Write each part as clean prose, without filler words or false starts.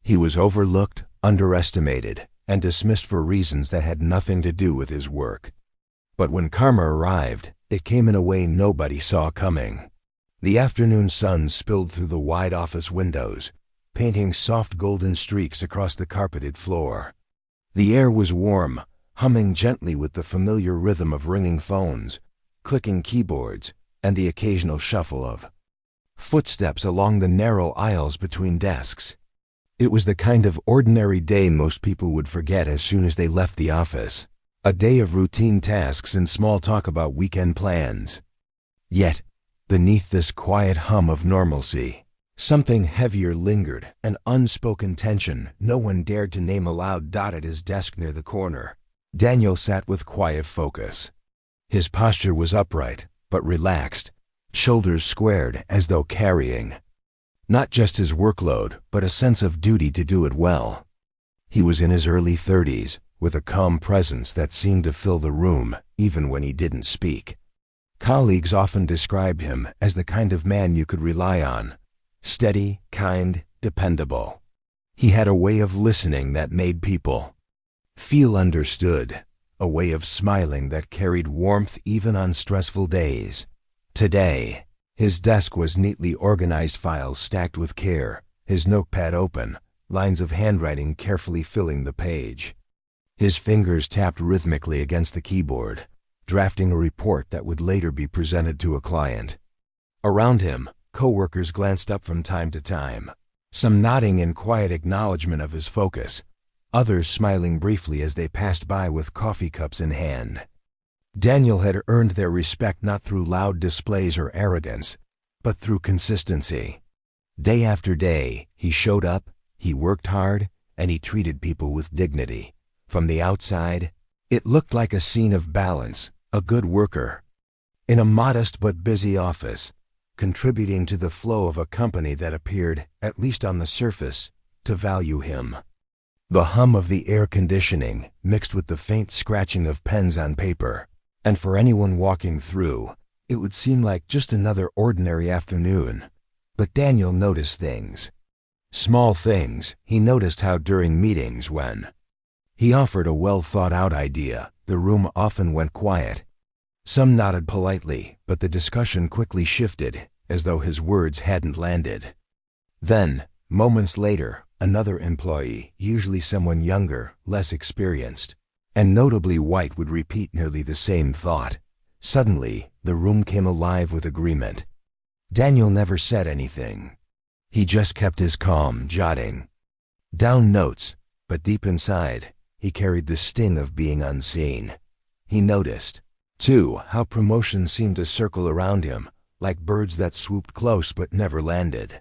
He was overlooked, underestimated, and dismissed for reasons that had nothing to do with his work. But when karma arrived, it came in a way nobody saw coming. The afternoon sun spilled through the wide office windows, painting soft golden streaks across the carpeted floor. The air was warm, humming gently with the familiar rhythm of ringing phones, clicking keyboards, and the occasional shuffle of footsteps along the narrow aisles between desks. It was the kind of ordinary day most people would forget as soon as they left the office. A day of routine tasks and small talk about weekend plans. Yet, beneath this quiet hum of normalcy, something heavier lingered, an unspoken tension no one dared to name aloud dotted his desk near the corner. Daniel sat with quiet focus. His posture was upright, but relaxed, shoulders squared as though carrying not just his workload, but a sense of duty to do it well. He was in his early 30s, with a calm presence that seemed to fill the room, even when he didn't speak. Colleagues often described him as the kind of man you could rely on. Steady, kind, dependable. He had a way of listening that made people feel understood, a way of smiling that carried warmth even on stressful days. Today, his desk was neatly organized, files stacked with care, his notepad open, lines of handwriting carefully filling the page. His fingers tapped rhythmically against the keyboard, drafting a report that would later be presented to a client. Around him, coworkers glanced up from time to time, some nodding in quiet acknowledgement of his focus, others smiling briefly as they passed by with coffee cups in hand. Daniel had earned their respect not through loud displays or arrogance, but through consistency. Day after day, he showed up, he worked hard, and he treated people with dignity. From the outside, it looked like a scene of balance, a good worker. In a modest but busy office, contributing to the flow of a company that appeared, at least on the surface, to value him. The hum of the air conditioning mixed with the faint scratching of pens on paper, and for anyone walking through, it would seem like just another ordinary afternoon. But Daniel noticed things. Small things. He noticed how during meetings when he offered a well-thought-out idea, the room often went quiet. Some nodded politely, but the discussion quickly shifted, as though his words hadn't landed. Then, moments later, another employee, usually someone younger, less experienced, and notably white, would repeat nearly the same thought. Suddenly, the room came alive with agreement. Daniel never said anything. He just kept his calm, jotting down notes, but deep inside, he carried the sting of being unseen. He noticed, too, how promotions seemed to circle around him, like birds that swooped close but never landed.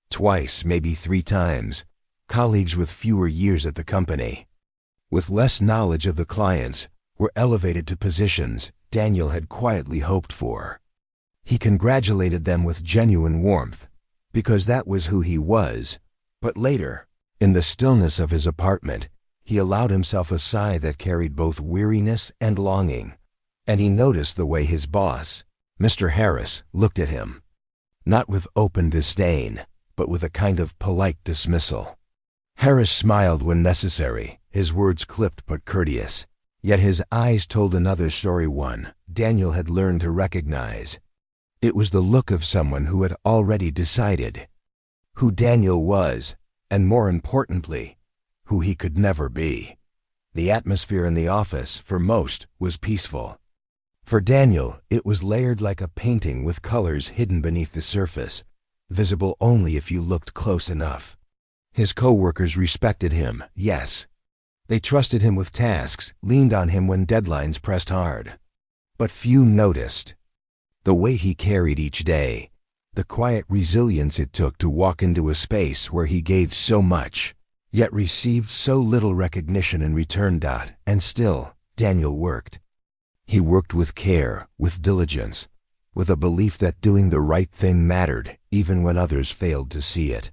Twice, maybe 3 times, colleagues with fewer years at the company, with less knowledge of the clients, were elevated to positions Daniel had quietly hoped for. He congratulated them with genuine warmth, because that was who he was. But later, in the stillness of his apartment, he allowed himself a sigh that carried both weariness and longing, and he noticed the way his boss, Mr. Harris, looked at him. Not with open disdain, but with a kind of polite dismissal. Harris smiled when necessary, his words clipped but courteous, yet his eyes told another story, one Daniel had learned to recognize. It was the look of someone who had already decided who Daniel was, and more importantly, who he could never be. The atmosphere in the office, for most, was peaceful. For Daniel, it was layered like a painting with colors hidden beneath the surface, visible only if you looked close enough. His co-workers respected him, yes. They trusted him with tasks, leaned on him when deadlines pressed hard. But few noticed the weight he carried each day, the quiet resilience it took to walk into a space where he gave so much, yet received so little recognition in return. And still, Daniel worked. He worked with care, with diligence, with a belief that doing the right thing mattered, even when others failed to see it.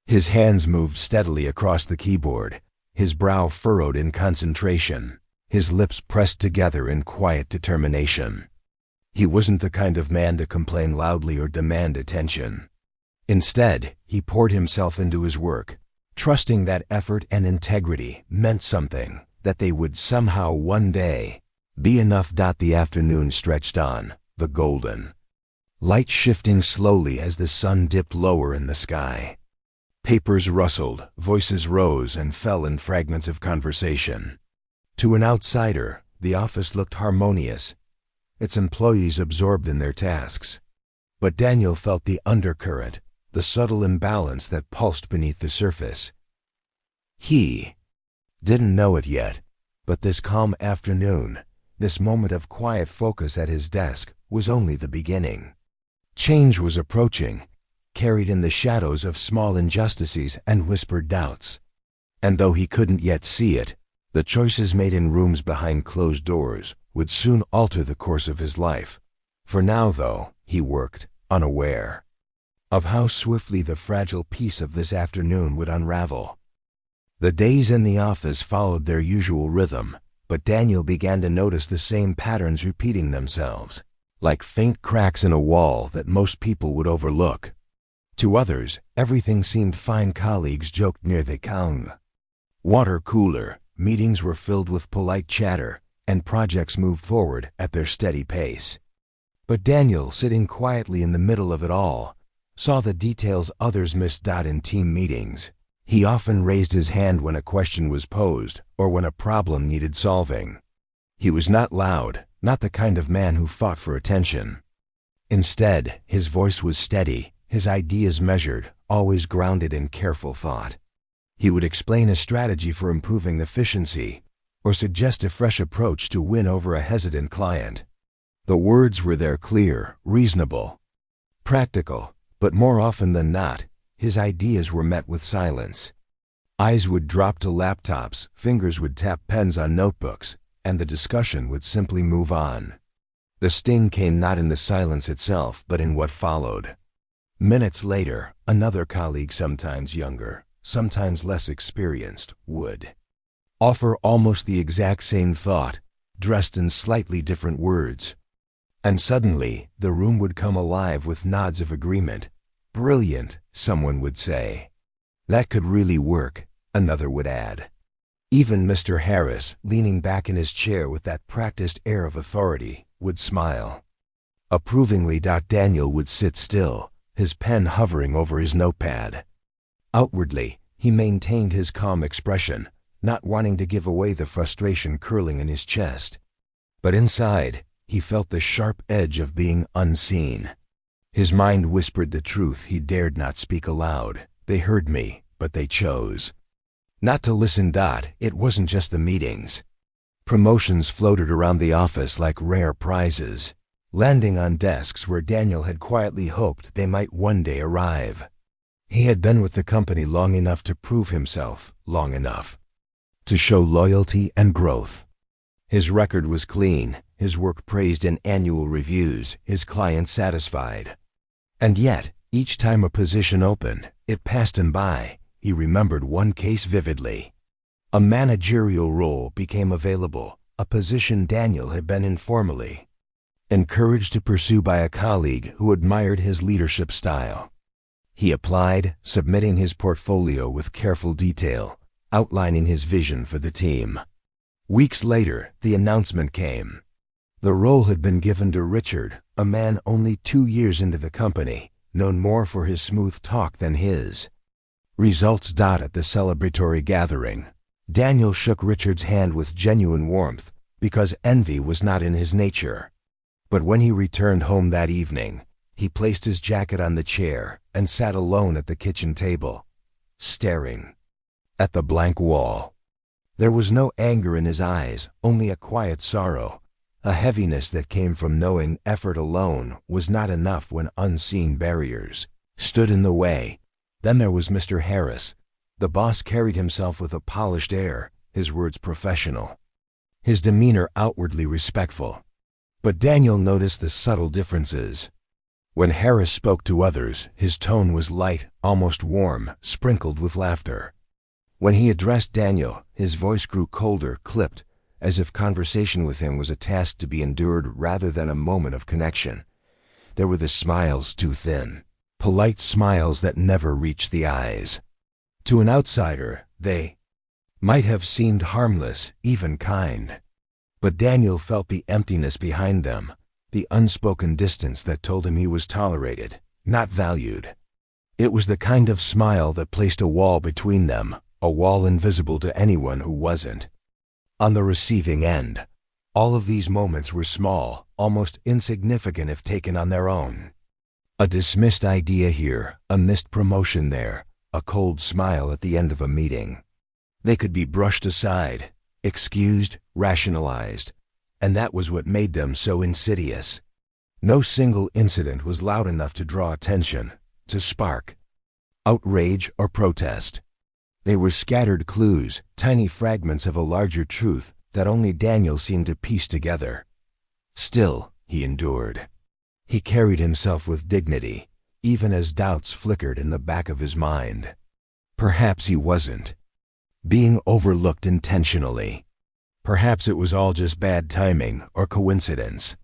His hands moved steadily across the keyboard, his brow furrowed in concentration, his lips pressed together in quiet determination. He wasn't the kind of man to complain loudly or demand attention. Instead, he poured himself into his work, trusting that effort and integrity meant something, that they would somehow one day be enough. The afternoon stretched on, the golden light shifting slowly as the sun dipped lower in the sky. Papers rustled, voices rose and fell in fragments of conversation. To an outsider, the office looked harmonious, its employees absorbed in their tasks. But Daniel felt the undercurrent, the subtle imbalance that pulsed beneath the surface. He didn't know it yet, but this calm afternoon, this moment of quiet focus at his desk, was only the beginning. Change was approaching, carried in the shadows of small injustices and whispered doubts. And though he couldn't yet see it, the choices made in rooms behind closed doors would soon alter the course of his life. For now, though, he worked, unaware of how swiftly the fragile piece of this afternoon would unravel. The days in the office followed their usual rhythm, but Daniel began to notice the same patterns repeating themselves, like faint cracks in a wall that most people would overlook. To others, everything seemed fine. Colleagues joked near the counter water cooler, meetings were filled with polite chatter, and projects moved forward at their steady pace. But Daniel, sitting quietly in the middle of it all, saw the details others missed. In team meetings, he often raised his hand when a question was posed or when a problem needed solving. He was not loud, not the kind of man who fought for attention. Instead, his voice was steady, his ideas measured, always grounded in careful thought. He would explain a strategy for improving efficiency or suggest a fresh approach to win over a hesitant client. The words were there, clear, reasonable, practical, but more often than not, his ideas were met with silence. Eyes would drop to laptops, fingers would tap pens on notebooks, and the discussion would simply move on. The sting came not in the silence itself, but in what followed. Minutes later, another colleague, sometimes younger, sometimes less experienced, would offer almost the exact same thought, dressed in slightly different words. And suddenly, the room would come alive with nods of agreement. Brilliant, someone would say. That could really work, another would add. Even Mr. Harris, leaning back in his chair with that practiced air of authority, would smile approvingly. Daniel would sit still, his pen hovering over his notepad. Outwardly, he maintained his calm expression, not wanting to give away the frustration curling in his chest. But inside, he felt the sharp edge of being unseen. His mind whispered the truth he dared not speak aloud. They heard me, but they chose not to listen. It wasn't just the meetings. Promotions floated around the office like rare prizes, landing on desks where Daniel had quietly hoped they might one day arrive. He had been with the company long enough to prove himself, long enough to show loyalty and growth. His record was clean, his work praised in annual reviews, his clients satisfied. And yet, each time a position opened, it passed him by. He remembered one case vividly. A managerial role became available, a position Daniel had been informally encouraged to pursue by a colleague who admired his leadership style. He applied, submitting his portfolio with careful detail, outlining his vision for the team. Weeks later, the announcement came. The role had been given to Richard, a man only 2 years into the company, known more for his smooth talk than his results. At the celebratory gathering, Daniel shook Richard's hand with genuine warmth, because envy was not in his nature. But when he returned home that evening, he placed his jacket on the chair and sat alone at the kitchen table, staring at the blank wall. There was no anger in his eyes, only a quiet sorrow, a heaviness that came from knowing effort alone was not enough when unseen barriers stood in the way. Then there was Mr. Harris. The boss carried himself with a polished air, his words professional, his demeanor outwardly respectful. But Daniel noticed the subtle differences. When Harris spoke to others, his tone was light, almost warm, sprinkled with laughter. When he addressed Daniel, his voice grew colder, clipped, as if conversation with him was a task to be endured rather than a moment of connection. There were the smiles, too thin, polite smiles that never reached the eyes. To an outsider, they might have seemed harmless, even kind. But Daniel felt the emptiness behind them, the unspoken distance that told him he was tolerated, not valued. It was the kind of smile that placed a wall between them, a wall invisible to anyone who wasn't on the receiving end. All of these moments were small, almost insignificant if taken on their own. A dismissed idea here, a missed promotion there, a cold smile at the end of a meeting. They could be brushed aside, excused, rationalized, and that was what made them so insidious. No single incident was loud enough to draw attention, to spark outrage or protest. They were scattered clues, tiny fragments of a larger truth that only Daniel seemed to piece together. Still, he endured. He carried himself with dignity, even as doubts flickered in the back of his mind. Perhaps he wasn't being overlooked intentionally. Perhaps it was all just bad timing or coincidence.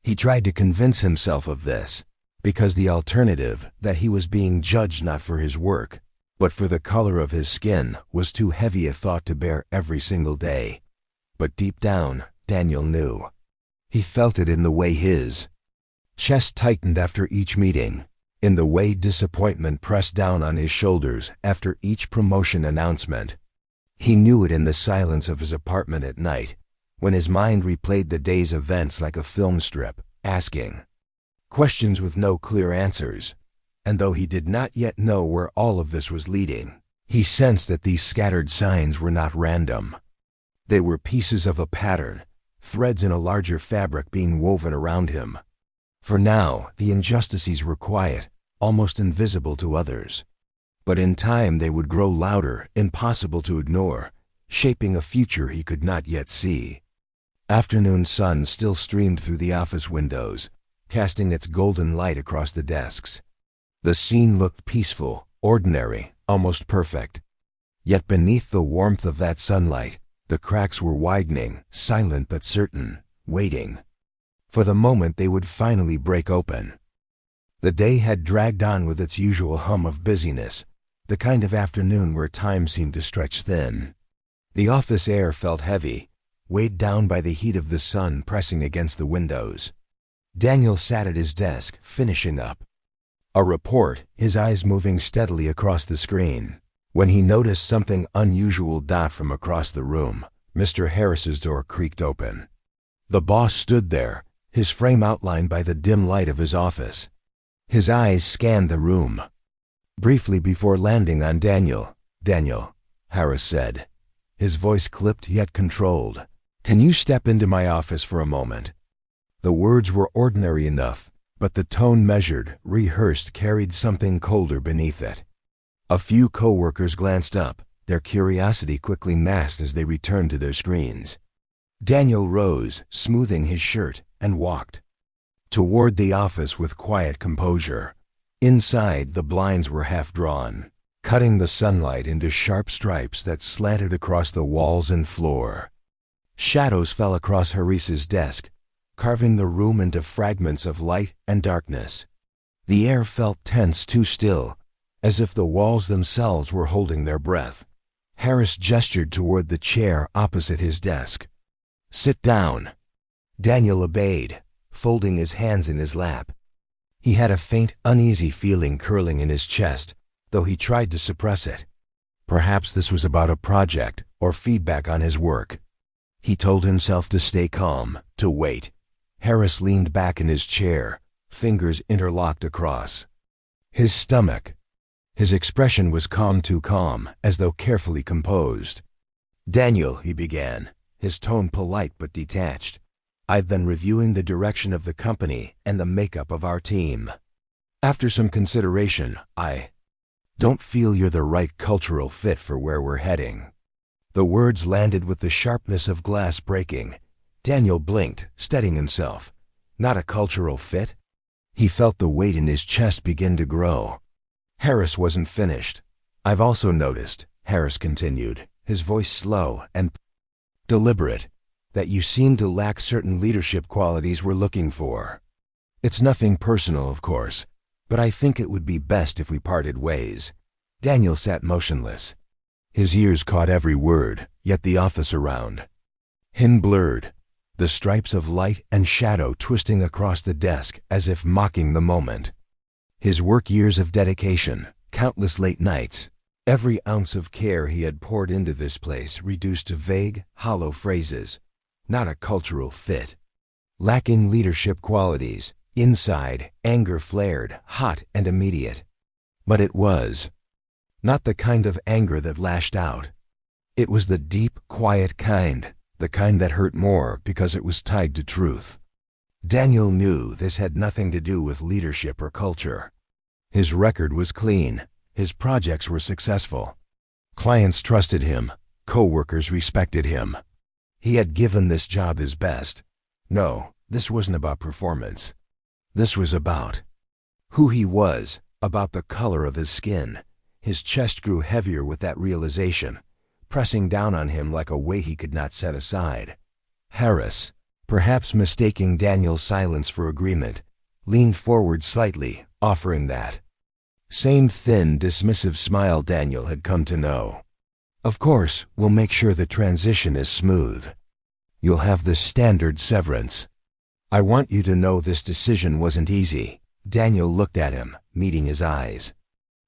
He tried to convince himself of this, because the alternative, that he was being judged not for his work, but for the color of his skin, was too heavy a thought to bear every single day. But deep down, Daniel knew. He felt it in the way his chest tightened after each meeting, in the way disappointment pressed down on his shoulders after each promotion announcement. He knew it in the silence of his apartment at night, when his mind replayed the day's events like a film strip, asking questions with no clear answers. And though he did not yet know where all of this was leading, he sensed that these scattered signs were not random. They were pieces of a pattern, threads in a larger fabric being woven around him. For now, the injustices were quiet, almost invisible to others. But in time they would grow louder, impossible to ignore, shaping a future he could not yet see. Afternoon sun still streamed through the office windows, casting its golden light across the desks. The scene looked peaceful, ordinary, almost perfect. Yet beneath the warmth of that sunlight, the cracks were widening, silent but certain, waiting for the moment they would finally break open. The day had dragged on with its usual hum of busyness, the kind of afternoon where time seemed to stretch thin. The office air felt heavy, weighed down by the heat of the sun pressing against the windows. Daniel sat at his desk, finishing up a report, his eyes moving steadily across the screen, when he noticed something unusual dot from across the room. Mr. Harris's door creaked open. The boss stood there, his frame outlined by the dim light of his office. His eyes scanned the room briefly before landing on Daniel. "Daniel," Harris said, his voice clipped yet controlled, "can you step into my office for a moment?" The words were ordinary enough, but the tone, measured, rehearsed, carried something colder beneath it. A few co-workers glanced up, their curiosity quickly masked as they returned to their screens. Daniel rose, smoothing his shirt, and walked toward the office with quiet composure. Inside, the blinds were half drawn, cutting the sunlight into sharp stripes that slanted across the walls and floor. Shadows fell across Harris's desk, carving the room into fragments of light and darkness. The air felt tense, too still, as if the walls themselves were holding their breath. Harris gestured toward the chair opposite his desk. "Sit down." Daniel obeyed, folding his hands in his lap. He had a faint, uneasy feeling curling in his chest, though he tried to suppress it. Perhaps this was about a project or feedback on his work. He told himself to stay calm, to wait. Harris leaned back in his chair, fingers interlocked across his stomach. His expression was calm, too calm, as though carefully composed. "Daniel," he began, his tone polite but detached, "I've been reviewing the direction of the company and the makeup of our team. After some consideration, I don't feel you're the right cultural fit for where we're heading." The words landed with the sharpness of glass breaking. Daniel blinked, steadying himself. Not a cultural fit? He felt the weight in his chest begin to grow. Harris wasn't finished. "I've also noticed," Harris continued, his voice slow and deliberate, "that you seem to lack certain leadership qualities we're looking for. It's nothing personal, of course, but I think it would be best if we parted ways." Daniel sat motionless. His ears caught every word, yet the office around him blurred, the stripes of light and shadow twisting across the desk as if mocking the moment. His work years of dedication, countless late nights, every ounce of care he had poured into this place reduced to vague, hollow phrases, not a cultural fit. Lacking leadership qualities, inside, anger flared, hot and immediate. But it was not the kind of anger that lashed out. It was the deep, quiet kind, the kind that hurt more because it was tied to truth. Daniel knew this had nothing to do with leadership or culture. His record was clean. His projects were successful. Clients trusted him. Co-workers respected him. He had given this job his best. No, this wasn't about performance. This was about who he was, about the color of his skin. His chest grew heavier with that realization, pressing down on him like a weight he could not set aside. Harris, perhaps mistaking Daniel's silence for agreement, leaned forward slightly, offering that same thin, dismissive smile Daniel had come to know. Of course, we'll make sure the transition is smooth. You'll have the standard severance. I want you to know this decision wasn't easy. Daniel looked at him, meeting his eyes.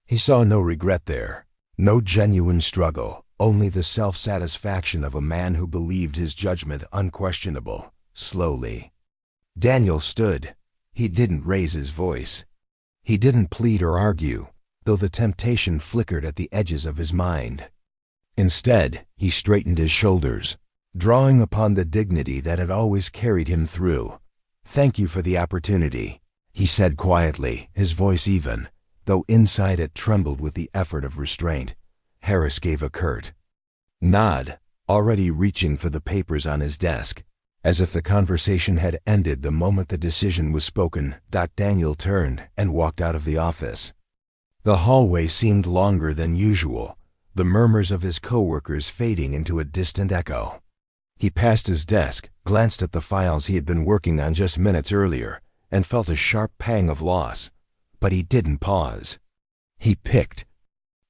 He saw no regret there, no genuine struggle, only the self-satisfaction of a man who believed his judgment unquestionable. Slowly, Daniel stood. He didn't raise his voice. He didn't plead or argue, though the temptation flickered at the edges of his mind. Instead, he straightened his shoulders, drawing upon the dignity that had always carried him through. "Thank you for the opportunity," he said quietly, his voice even, though inside it trembled with the effort of restraint. Harris gave a curt nod, already reaching for the papers on his desk, as if the conversation had ended the moment the decision was spoken. Daniel turned and walked out of the office. The hallway seemed longer than usual, the murmurs of his co-workers fading into a distant echo. He passed his desk, glanced at the files he had been working on just minutes earlier, and felt a sharp pang of loss. But he didn't pause. He picked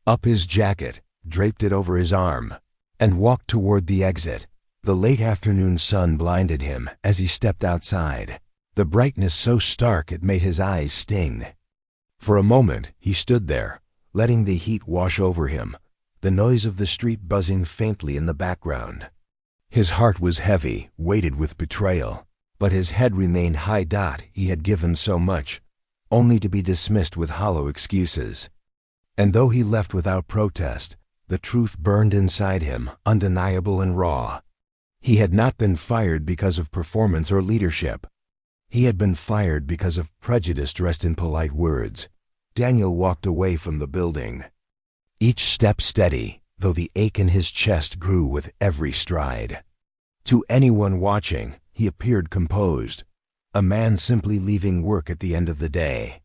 up his jacket, draped it over his arm, and walked toward the exit. The late afternoon sun blinded him as he stepped outside, the brightness so stark it made his eyes sting. For a moment, he stood there, letting the heat wash over him, the noise of the street buzzing faintly in the background. His heart was heavy, weighted with betrayal, but his head remained high. He had given so much, only to be dismissed with hollow excuses. And though he left without protest, the truth burned inside him, undeniable and raw. He had not been fired because of performance or leadership. He had been fired because of prejudice dressed in polite words. Daniel walked away from the building, each step steady, though the ache in his chest grew with every stride. To anyone watching, he appeared composed, a man simply leaving work at the end of the day.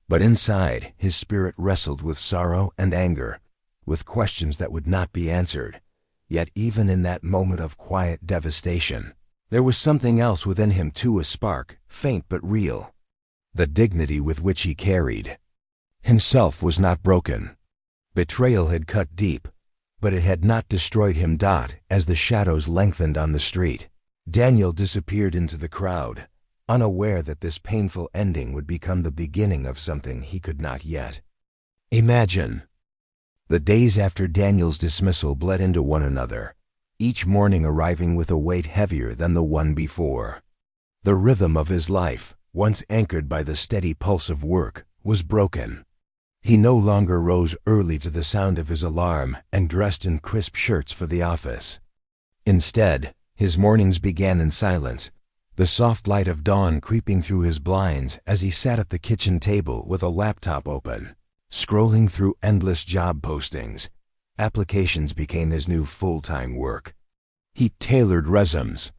But inside, his spirit wrestled with sorrow and anger, with questions that would not be answered. Yet even in that moment of quiet devastation, there was something else within him too, a spark, faint but real. The dignity with which he carried himself was not broken. Betrayal had cut deep, but it had not destroyed him. As the shadows lengthened on the street, Daniel disappeared into the crowd, unaware that this painful ending would become the beginning of something he could not yet imagine. The days after Daniel's dismissal bled into one another, each morning arriving with a weight heavier than the one before. The rhythm of his life, once anchored by the steady pulse of work, was broken. He no longer rose early to the sound of his alarm and dressed in crisp shirts for the office. Instead, his mornings began in silence, the soft light of dawn creeping through his blinds as he sat at the kitchen table with a laptop open, scrolling through endless job postings. Applications became his new full-time work. He tailored resumes,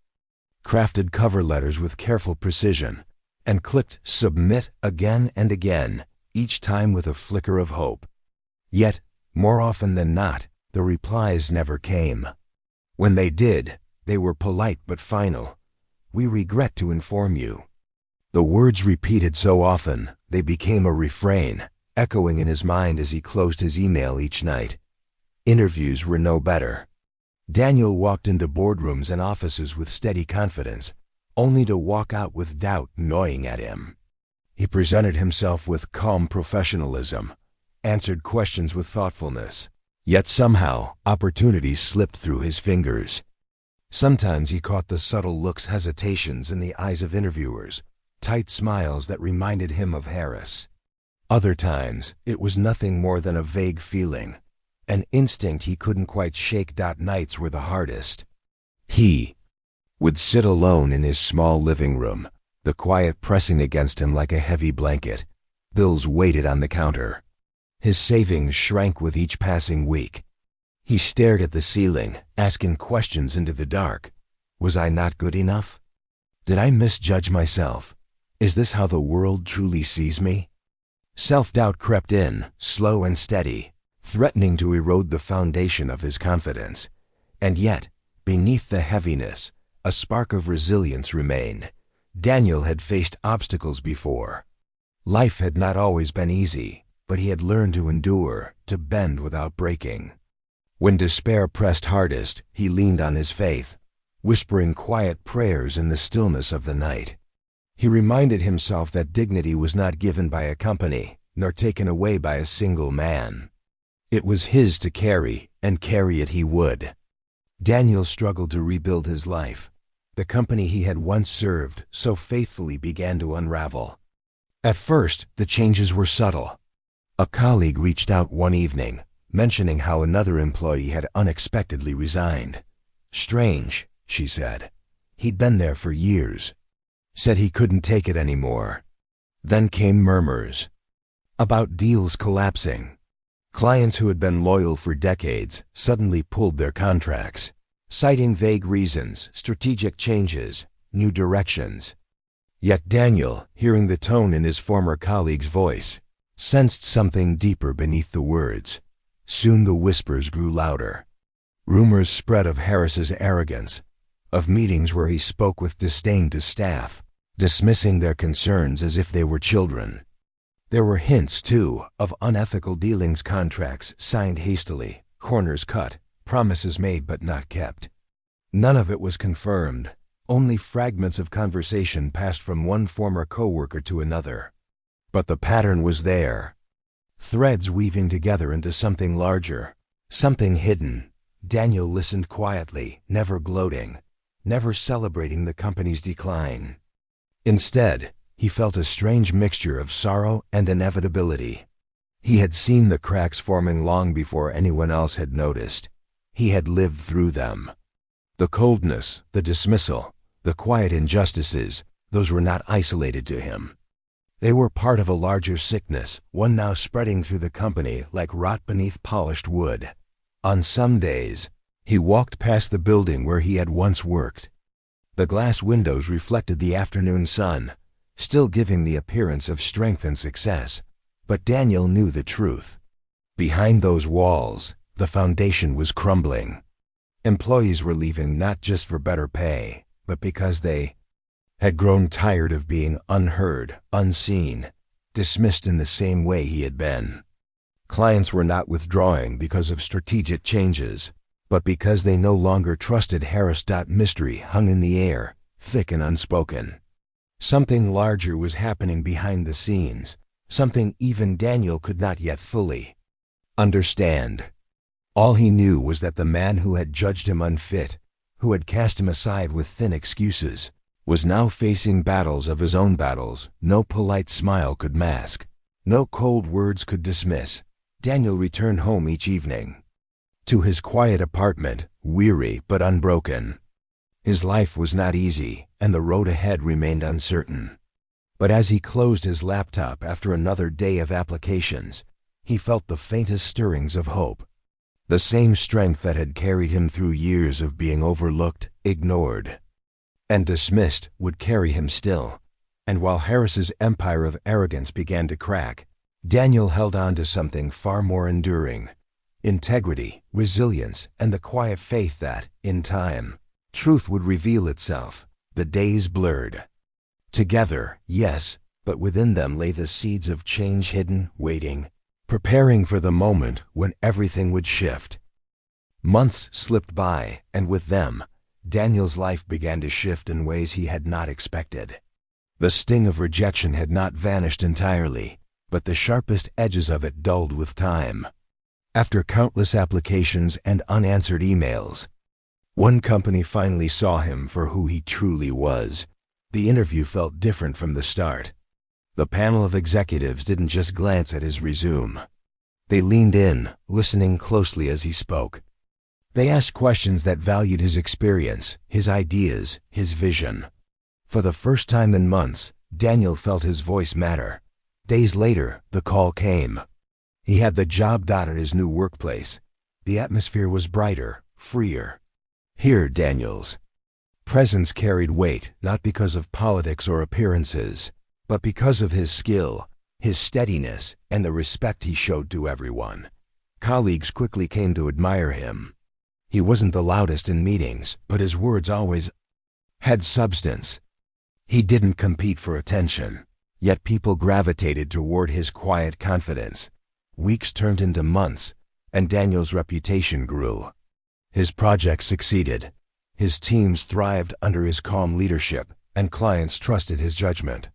crafted cover letters with careful precision, and clicked submit again and again, each time with a flicker of hope. Yet, more often than not, the replies never came. When they did, they were polite but final. "We regret to inform you." The words repeated so often, they became a refrain, echoing in his mind as he closed his email each night. Interviews were no better. Daniel walked into boardrooms and offices with steady confidence, only to walk out with doubt gnawing at him. He presented himself with calm professionalism, answered questions with thoughtfulness, yet somehow opportunities slipped through his fingers. Sometimes he caught the subtle looks, hesitations in the eyes of interviewers, tight smiles that reminded him of Harris. Other times, it was nothing more than a vague feeling, an instinct he couldn't quite shake. Nights were the hardest. He would sit alone in his small living room, the quiet pressing against him like a heavy blanket. Bills waited on the counter. His savings shrank with each passing week. He stared at the ceiling, asking questions into the dark. Was I not good enough? Did I misjudge myself? Is this how the world truly sees me? Self-doubt crept in, slow and steady, threatening to erode the foundation of his confidence. And yet, beneath the heaviness, a spark of resilience remained. Daniel had faced obstacles before. Life had not always been easy, but he had learned to endure, to bend without breaking. When despair pressed hardest, he leaned on his faith, whispering quiet prayers in the stillness of the night. He reminded himself that dignity was not given by a company, nor taken away by a single man. It was his to carry, and carry it he would. Daniel struggled to rebuild his life. The company he had once served so faithfully began to unravel. At first, the changes were subtle. A colleague reached out one evening, mentioning how another employee had unexpectedly resigned. Strange, she said. He'd been there for years. Said he couldn't take it anymore. Then came murmurs about deals collapsing. Clients who had been loyal for decades suddenly pulled their contracts, citing vague reasons, strategic changes, new directions. Yet Daniel, hearing the tone in his former colleague's voice, sensed something deeper beneath the words. Soon the whispers grew louder. Rumors spread of Harris's arrogance, of meetings where he spoke with disdain to staff, dismissing their concerns as if they were children. There were hints, too, of unethical dealings, contracts signed hastily, corners cut, promises made but not kept. None of it was confirmed. Only fragments of conversation passed from one former coworker to another. But the pattern was there. Threads weaving together into something larger, something hidden. Daniel listened quietly, never gloating, never celebrating the company's decline. Instead, he felt a strange mixture of sorrow and inevitability. He had seen the cracks forming long before anyone else had noticed. He had lived through them. The coldness, the dismissal, the quiet injustices, those were not isolated to him. They were part of a larger sickness, one now spreading through the company like rot beneath polished wood. On some days, he walked past the building where he had once worked. The glass windows reflected the afternoon sun, still giving the appearance of strength and success. But Daniel knew the truth. Behind those walls, the foundation was crumbling. Employees were leaving not just for better pay, but because they had grown tired of being unheard, unseen, dismissed in the same way he had been. Clients were not withdrawing because of strategic changes, but because they no longer trusted Harris. Mystery hung in the air, thick and unspoken. Something larger was happening behind the scenes, something even Daniel could not yet fully understand. All he knew was that the man who had judged him unfit, who had cast him aside with thin excuses, was now facing battles of his own battles no polite smile could mask, no cold words could dismiss. Daniel returned home each evening, to his quiet apartment, weary but unbroken. His life was not easy, and the road ahead remained uncertain. But as he closed his laptop after another day of applications, he felt the faintest stirrings of hope. The same strength that had carried him through years of being overlooked, ignored, and dismissed would carry him still. And while Harris's empire of arrogance began to crack, Daniel held on to something far more enduring: integrity, resilience, and the quiet faith that, in time, truth would reveal itself. The days blurred. Together, yes, but within them lay the seeds of change hidden, waiting, preparing for the moment when everything would shift. Months slipped by, and with them, Daniel's life began to shift in ways he had not expected. The sting of rejection had not vanished entirely, but the sharpest edges of it dulled with time. After countless applications and unanswered emails, one company finally saw him for who he truly was. The interview felt different from the start. The panel of executives didn't just glance at his resume. They leaned in, listening closely as he spoke. They asked questions that valued his experience, his ideas, his vision. For the first time in months, Daniel felt his voice matter. Days later, the call came. He had the job at his new workplace. The atmosphere was brighter, freer. Here, Daniel's presence carried weight, not because of politics or appearances, but because of his skill, his steadiness, and the respect he showed to everyone. Colleagues quickly came to admire him. He wasn't the loudest in meetings, but his words always had substance. He didn't compete for attention, yet people gravitated toward his quiet confidence. Weeks turned into months, and Daniel's reputation grew. His projects succeeded. His teams thrived under his calm leadership, and clients trusted his judgment.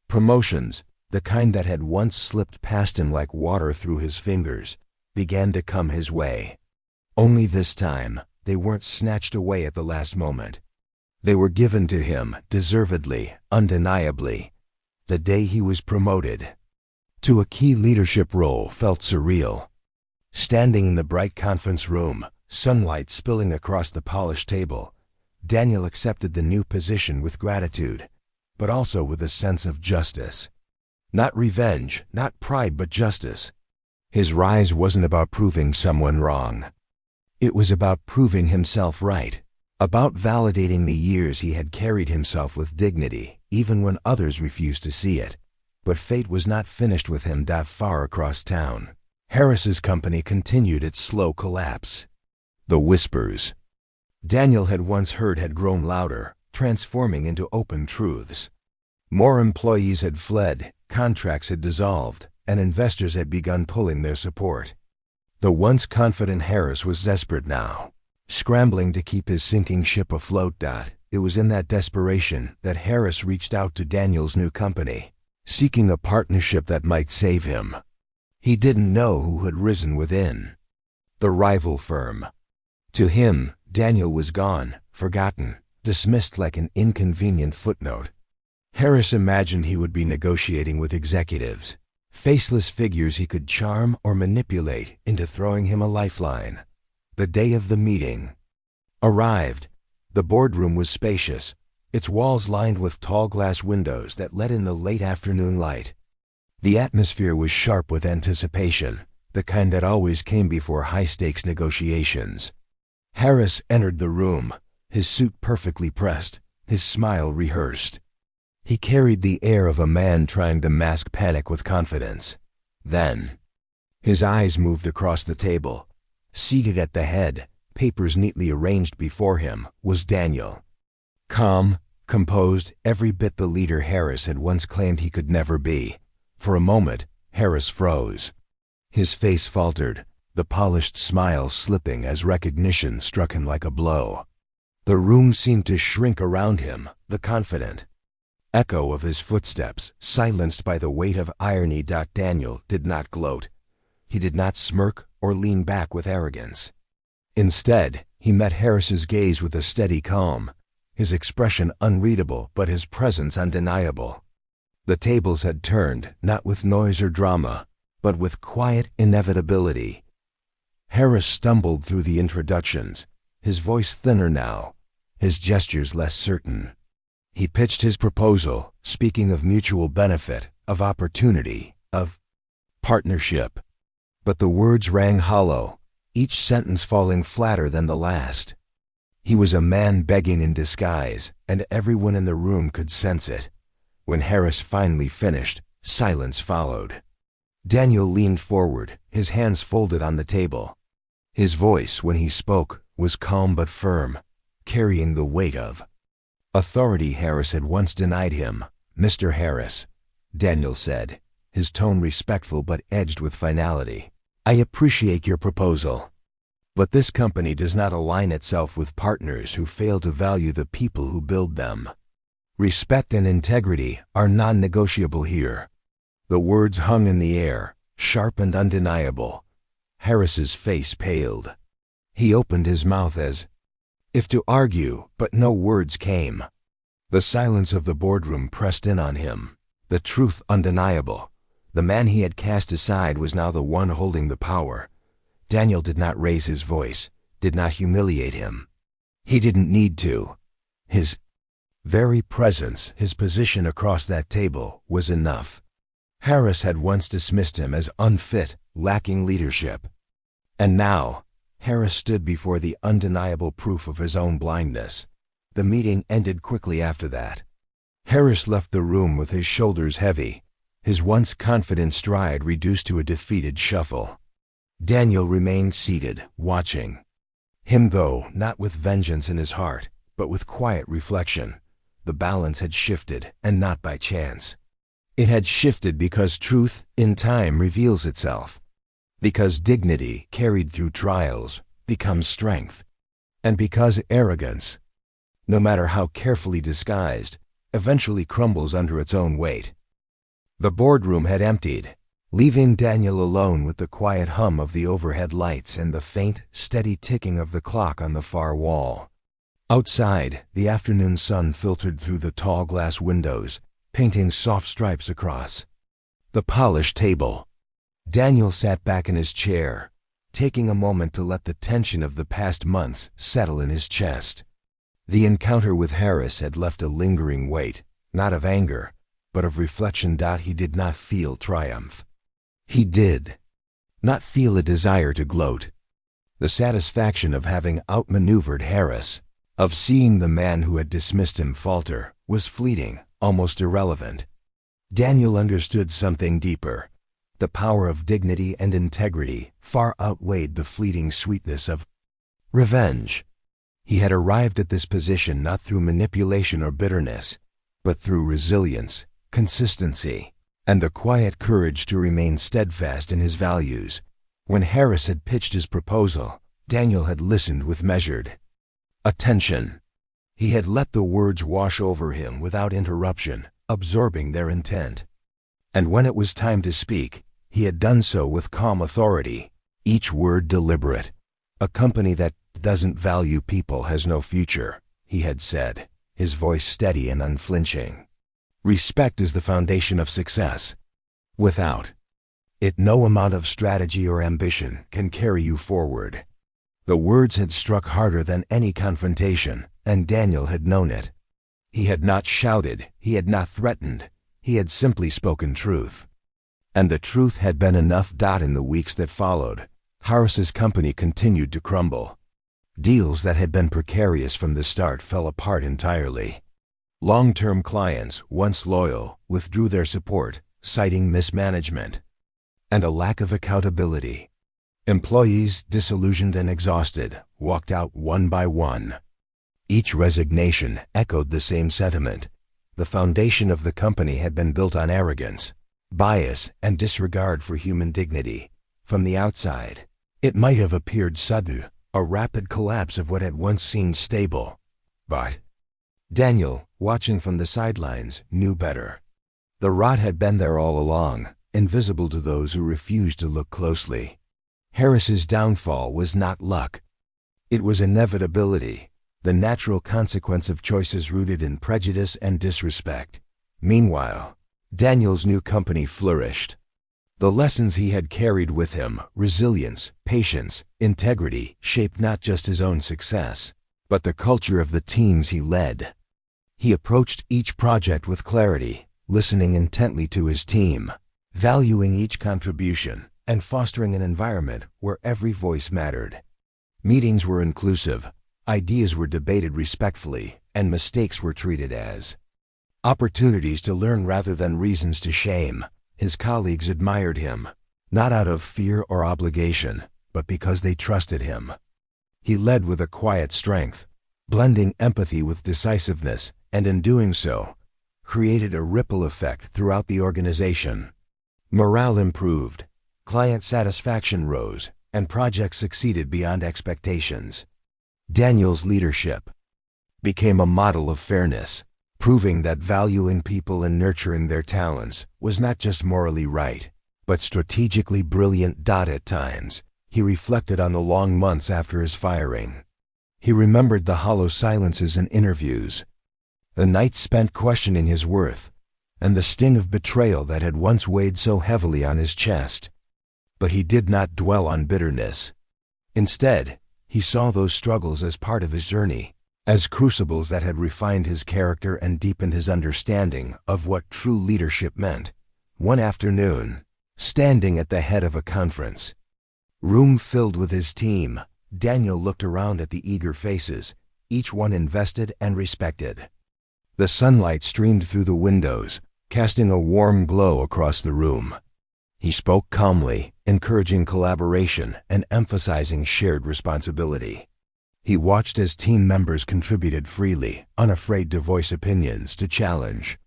Promotions, the kind that had once slipped past him like water through his fingers, began to come his way. Only this time, they weren't snatched away at the last moment. They were given to him, deservedly, undeniably. The day he was promoted to a key leadership role felt surreal. Standing in the bright conference room, sunlight spilling across the polished table, Daniel accepted the new position with gratitude, but also with a sense of justice. Not revenge, not pride, but justice. His rise wasn't about proving someone wrong. It was about proving himself right, about validating the years he had carried himself with dignity, even when others refused to see it. But fate was not finished with him that far across town. Harris's company continued its slow collapse. The whispers Daniel had once heard had grown louder, transforming into open truths. More employees had fled, contracts had dissolved, and investors had begun pulling their support. The once confident Harris was desperate now, scrambling to keep his sinking ship afloat. It was in that desperation that Harris reached out to Daniel's new company, seeking a partnership that might save him. He didn't know who had risen within. The rival firm. To him, Daniel was gone, forgotten, dismissed like an inconvenient footnote. Harris imagined he would be negotiating with executives, faceless figures he could charm or manipulate into throwing him a lifeline. The day of the meeting arrived. The boardroom was spacious, its walls lined with tall glass windows that let in the late afternoon light. The atmosphere was sharp with anticipation, the kind that always came before high-stakes negotiations. Harris entered the room, his suit perfectly pressed, his smile rehearsed. He carried the air of a man trying to mask panic with confidence. Then, his eyes moved across the table. Seated at the head, papers neatly arranged before him, was Daniel. Calm, composed, every bit the leader Harris had once claimed he could never be. For a moment, Harris froze. His face faltered, the polished smile slipping as recognition struck him like a blow. The room seemed to shrink around him, the confident echo of his footsteps, silenced by the weight of irony. Daniel did not gloat. He did not smirk or lean back with arrogance. Instead, he met Harris's gaze with a steady calm, his expression unreadable but his presence undeniable. The tables had turned, not with noise or drama, but with quiet inevitability. Harris stumbled through the introductions, his voice thinner now, his gestures less certain. He pitched his proposal, speaking of mutual benefit, of opportunity, of partnership. But the words rang hollow, each sentence falling flatter than the last. He was a man begging in disguise, and everyone in the room could sense it. When Harris finally finished, silence followed. Daniel leaned forward, his hands folded on the table. His voice, when he spoke, was calm but firm, carrying the weight of authority Harris had once denied him. "Mr. Harris, Daniel said, his tone respectful but edged with finality. "I appreciate your proposal. But this company does not align itself with partners who fail to value the people who build them. Respect and integrity are non-negotiable here." The words hung in the air, sharp and undeniable. Harris's face paled. He opened his mouth as if to argue, but no words came. The silence of the boardroom pressed in on him, the truth undeniable. The man he had cast aside was now the one holding the power. Daniel did not raise his voice, did not humiliate him. He didn't need to. His very presence, his position across that table, was enough. Harris had once dismissed him as unfit, lacking leadership. And now, Harris stood before the undeniable proof of his own blindness. The meeting ended quickly after that. Harris left the room with his shoulders heavy, his once confident stride reduced to a defeated shuffle. Daniel remained seated, watching. Him, though, not with vengeance in his heart, but with quiet reflection. The balance had shifted, and not by chance. It had shifted because truth, in time, reveals itself. Because dignity, carried through trials, becomes strength. And because arrogance, no matter how carefully disguised, eventually crumbles under its own weight. The boardroom had emptied, leaving Daniel alone with the quiet hum of the overhead lights and the faint, steady ticking of the clock on the far wall. Outside, the afternoon sun filtered through the tall glass windows, painting soft stripes across the polished table. Daniel sat back in his chair, taking a moment to let the tension of the past months settle in his chest. The encounter with Harris had left a lingering weight, not of anger, but of reflection. He did not feel triumph. He did not feel a desire to gloat. The satisfaction of having outmaneuvered Harris, of seeing the man who had dismissed him falter, was fleeting, almost irrelevant. Daniel understood something deeper. The power of dignity and integrity far outweighed the fleeting sweetness of revenge. He had arrived at this position not through manipulation or bitterness, but through resilience, consistency, and the quiet courage to remain steadfast in his values. When Harris had pitched his proposal, Daniel had listened with measured attention. He had let the words wash over him without interruption, absorbing their intent. And when it was time to speak, he had done so with calm authority, each word deliberate. "A company that doesn't value people has no future," he had said, his voice steady and unflinching. "Respect is the foundation of success. Without it, no amount of strategy or ambition can carry you forward." The words had struck harder than any confrontation, and Daniel had known it. He had not shouted, he had not threatened, he had simply spoken truth. And the truth had been enough. In the weeks that followed, Harris's company continued to crumble. Deals that had been precarious from the start fell apart entirely. Long-term clients, once loyal, withdrew their support, citing mismanagement and a lack of accountability. Employees, disillusioned and exhausted, walked out one by one. Each resignation echoed the same sentiment. The foundation of the company had been built on arrogance, bias, and disregard for human dignity. From the outside, it might have appeared sudden, a rapid collapse of what had once seemed stable. But Daniel, watching from the sidelines, knew better. The rot had been there all along, invisible to those who refused to look closely. Harris's downfall was not luck. It was inevitability, the natural consequence of choices rooted in prejudice and disrespect. Meanwhile, Daniel's new company flourished. The lessons he had carried with him, resilience, patience, integrity, shaped not just his own success, but the culture of the teams he led. He approached each project with clarity, listening intently to his team, valuing each contribution, and fostering an environment where every voice mattered. Meetings were inclusive, ideas were debated respectfully, and mistakes were treated as opportunities to learn rather than reasons to shame. His colleagues admired him, not out of fear or obligation, but because they trusted him. He led with a quiet strength, blending empathy with decisiveness, and in doing so, created a ripple effect throughout the organization. Morale improved, client satisfaction rose, and projects succeeded beyond expectations. Daniel's leadership became a model of fairness, proving that valuing people and nurturing their talents was not just morally right, but strategically brilliant. At times, he reflected on the long months after his firing. He remembered the hollow silences in interviews, the nights spent questioning his worth, and the sting of betrayal that had once weighed so heavily on his chest. But he did not dwell on bitterness. Instead, he saw those struggles as part of his journey, as crucibles that had refined his character and deepened his understanding of what true leadership meant. One afternoon, standing at the head of a conference room filled with his team, Daniel looked around at the eager faces, each one invested and respected. The sunlight streamed through the windows, casting a warm glow across the room. He spoke calmly, encouraging collaboration and emphasizing shared responsibility. He watched as team members contributed freely, unafraid to voice opinions, to challenge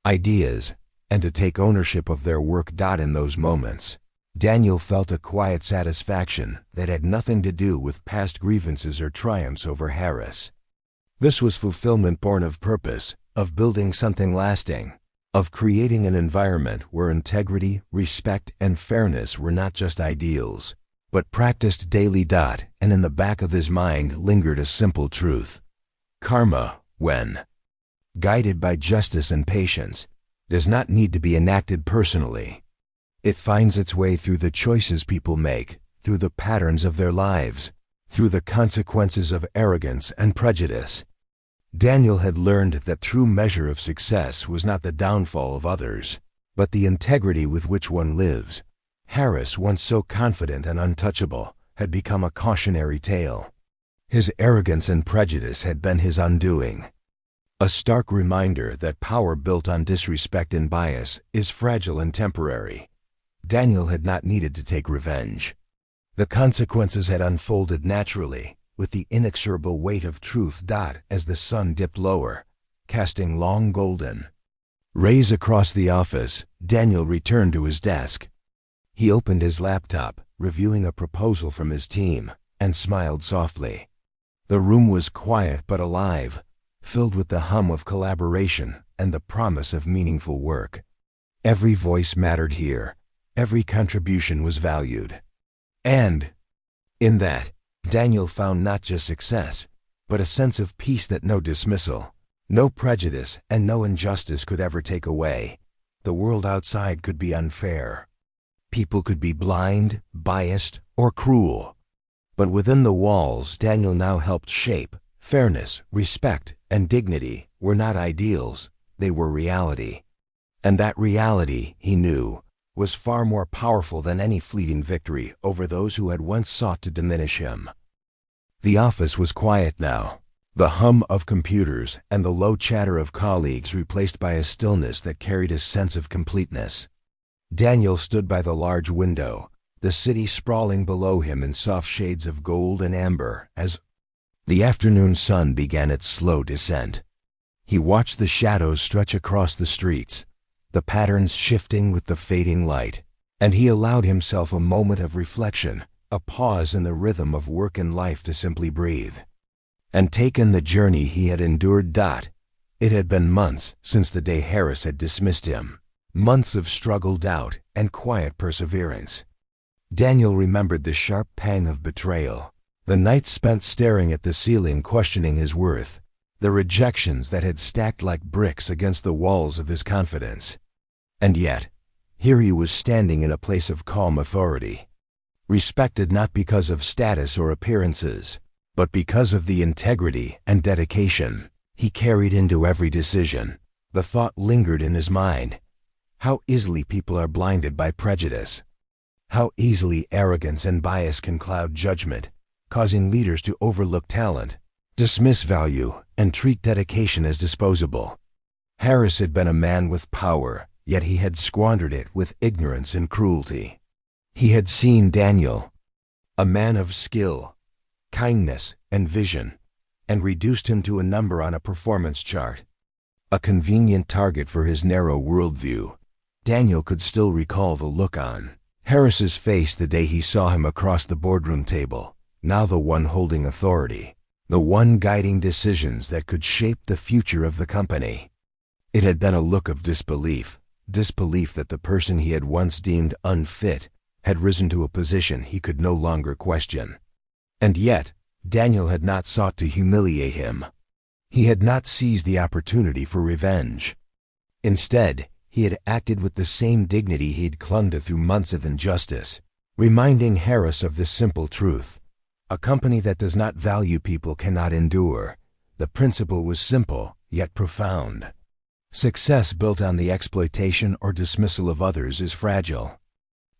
ideas, and to take ownership of their work. In those moments, Daniel felt a quiet satisfaction that had nothing to do with past grievances or triumphs over Harris. This was fulfillment born of purpose, of building something lasting, of creating an environment where integrity, respect, and fairness were not just ideals, but practiced daily. And in the back of his mind lingered a simple truth. Karma, when guided by justice and patience, does not need to be enacted personally. It finds its way through the choices people make, through the patterns of their lives, through the consequences of arrogance and prejudice. Daniel had learned that true measure of success was not the downfall of others, but the integrity with which one lives. Harris, once so confident and untouchable, had become a cautionary tale. His arrogance and prejudice had been his undoing. A stark reminder that power built on disrespect and bias is fragile and temporary. Daniel had not needed to take revenge. The consequences had unfolded naturally, with the inexorable weight of truth. As the sun dipped lower, casting long golden rays across the office, Daniel returned to his desk. He opened his laptop, reviewing a proposal from his team, and smiled softly. The room was quiet but alive, filled with the hum of collaboration and the promise of meaningful work. Every voice mattered here. Every contribution was valued. And in that, Daniel found not just success, but a sense of peace that no dismissal, no prejudice, and no injustice could ever take away. The world outside could be unfair. People could be blind, biased, or cruel. But within the walls Daniel now helped shape, fairness, respect, and dignity were not ideals, they were reality. And that reality, he knew, was far more powerful than any fleeting victory over those who had once sought to diminish him. The office was quiet now, the hum of computers and the low chatter of colleagues replaced by a stillness that carried a sense of completeness. Daniel stood by the large window, the city sprawling below him in soft shades of gold and amber as the afternoon sun began its slow descent. He watched the shadows stretch across the streets, the patterns shifting with the fading light, and he allowed himself a moment of reflection, a pause in the rhythm of work and life to simply breathe and take in the journey he had endured. It had been months since the day Harris had dismissed him, months of struggle, doubt, and quiet perseverance. Daniel remembered the sharp pang of betrayal, the nights spent staring at the ceiling questioning his worth, the rejections that had stacked like bricks against the walls of his confidence. And yet, here he was standing in a place of calm authority, respected not because of status or appearances, but because of the integrity and dedication he carried into every decision. The thought lingered in his mind. How easily people are blinded by prejudice. How easily arrogance and bias can cloud judgment, causing leaders to overlook talent, dismiss value, and treat dedication as disposable. Harris had been a man with power, yet he had squandered it with ignorance and cruelty. He had seen Daniel, a man of skill, kindness, and vision, and reduced him to a number on a performance chart. a convenient target for his narrow worldview. Daniel could still recall the look on Harris's face the day he saw him across the boardroom table, now the one holding authority, the one guiding decisions that could shape the future of the company. It had been a look of disbelief that the person he had once deemed unfit had risen to a position he could no longer question. And yet, Daniel had not sought to humiliate him. He had not seized the opportunity for revenge. Instead, he had acted with the same dignity he'd clung to through months of injustice, reminding Harris of this simple truth: a company that does not value people cannot endure. The principle was simple, yet profound. Success built on the exploitation or dismissal of others is fragile.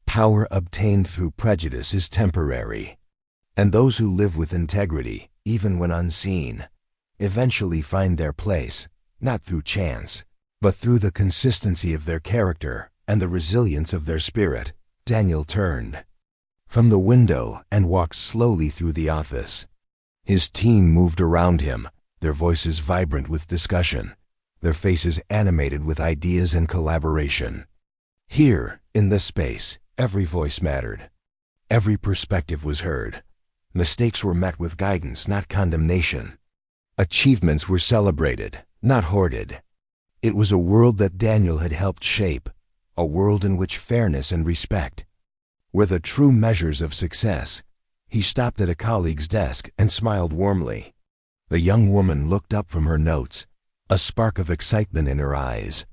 Power obtained through prejudice is temporary. And those who live with integrity, even when unseen, eventually find their place, not through chance, but through the consistency of their character and the resilience of their spirit. Daniel turned from the window and walked slowly through the office. His team moved around him, their voices vibrant with discussion, their faces animated with ideas and collaboration. Here, in this space, every voice mattered. Every perspective was heard. Mistakes were met with guidance, not condemnation. Achievements were celebrated, not hoarded. It was a world that Daniel had helped shape, a world in which fairness and respect were the true measures of success. He stopped at a colleague's desk and smiled warmly. The young woman looked up from her notes, a spark of excitement in her eyes.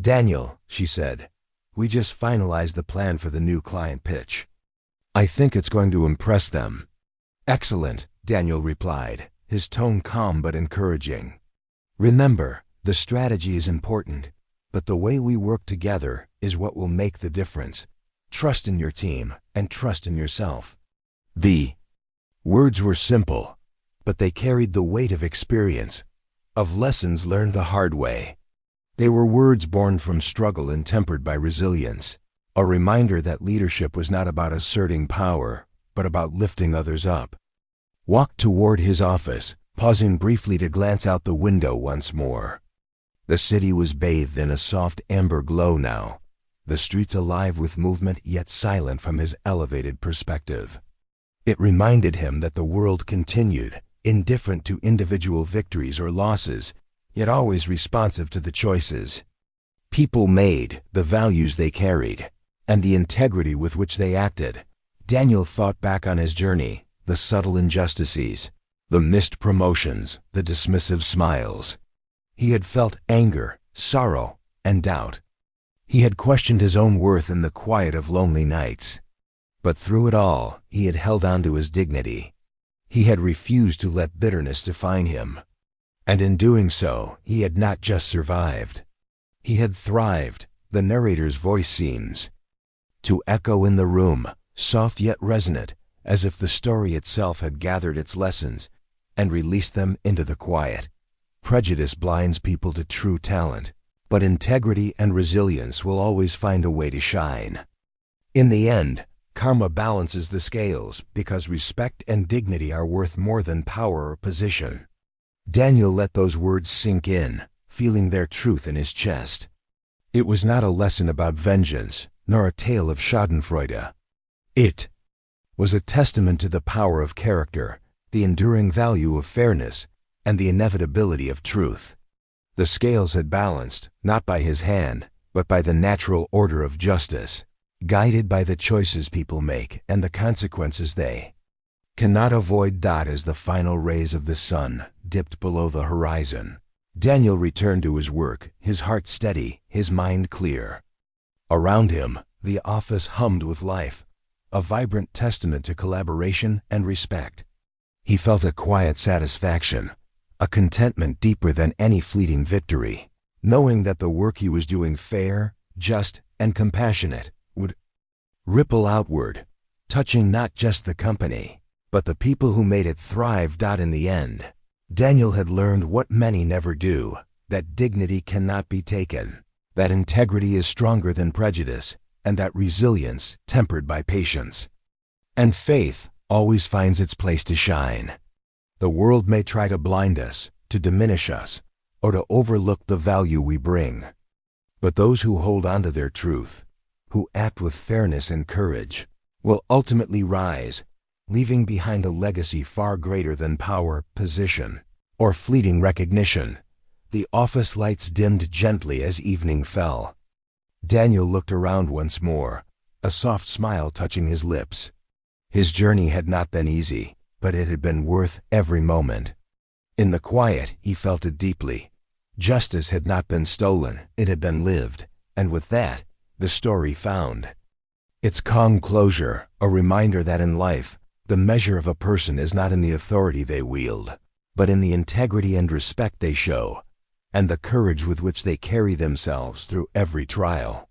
"Daniel," she said, "we just finalized the plan for the new client pitch. I think it's going to impress them." "Excellent," Daniel replied, his tone calm but encouraging. "Remember, the strategy is important, but the way we work together is what will make the difference. Trust in your team and trust in yourself." The words were simple, but they carried the weight of experience, of lessons learned the hard way. They were words born from struggle and tempered by resilience, a reminder that leadership was not about asserting power, but about lifting others up. Walked toward his office, pausing briefly to glance out the window once more. The city was bathed in a soft amber glow now, the streets alive with movement yet silent from his elevated perspective. It reminded him that the world continued, indifferent to individual victories or losses, yet always responsive to the choices people made, the values they carried, and the integrity with which they acted. Daniel thought back on his journey, the subtle injustices, the missed promotions, the dismissive smiles. He had felt anger, sorrow, and doubt. He had questioned his own worth in the quiet of lonely nights. But through it all, he had held on to his dignity. He had refused to let bitterness define him. And in doing so, he had not just survived. He had thrived. The narrator's voice seems to echo in the room, soft yet resonant, as if the story itself had gathered its lessons and released them into the quiet. Prejudice blinds people to true talent, but integrity and resilience will always find a way to shine. In the end, karma balances the scales because respect and dignity are worth more than power or position. Daniel let those words sink in, feeling their truth in his chest. It was not a lesson about vengeance, nor a tale of schadenfreude. It was a testament to the power of character, the enduring value of fairness, and the inevitability of truth. The scales had balanced, not by his hand, but by the natural order of justice, guided by the choices people make and the consequences they cannot avoid. As the final rays of the sun dipped below the horizon, Daniel returned to his work, his heart steady, his mind clear. Around him, the office hummed with life, a vibrant testament to collaboration and respect. He felt a quiet satisfaction, a contentment deeper than any fleeting victory, knowing that the work he was doing, fair, just, and compassionate, would ripple outward, touching not just the company, but the people who made it thrive. In the end, Daniel had learned what many never do, that dignity cannot be taken, that integrity is stronger than prejudice, and that resilience, tempered by patience and faith, always finds its place to shine. The world may try to blind us, to diminish us, or to overlook the value we bring. But those who hold on to their truth, who act with fairness and courage, will ultimately rise, leaving behind a legacy far greater than power, position, or fleeting recognition. The office lights dimmed gently as evening fell. Daniel looked around once more, a soft smile touching his lips. His journey had not been easy, but it had been worth every moment. In the quiet, he felt it deeply. Justice had not been stolen, it had been lived, and with that, the story found its calm closure, a reminder that in life, the measure of a person is not in the authority they wield, but in the integrity and respect they show, and the courage with which they carry themselves through every trial.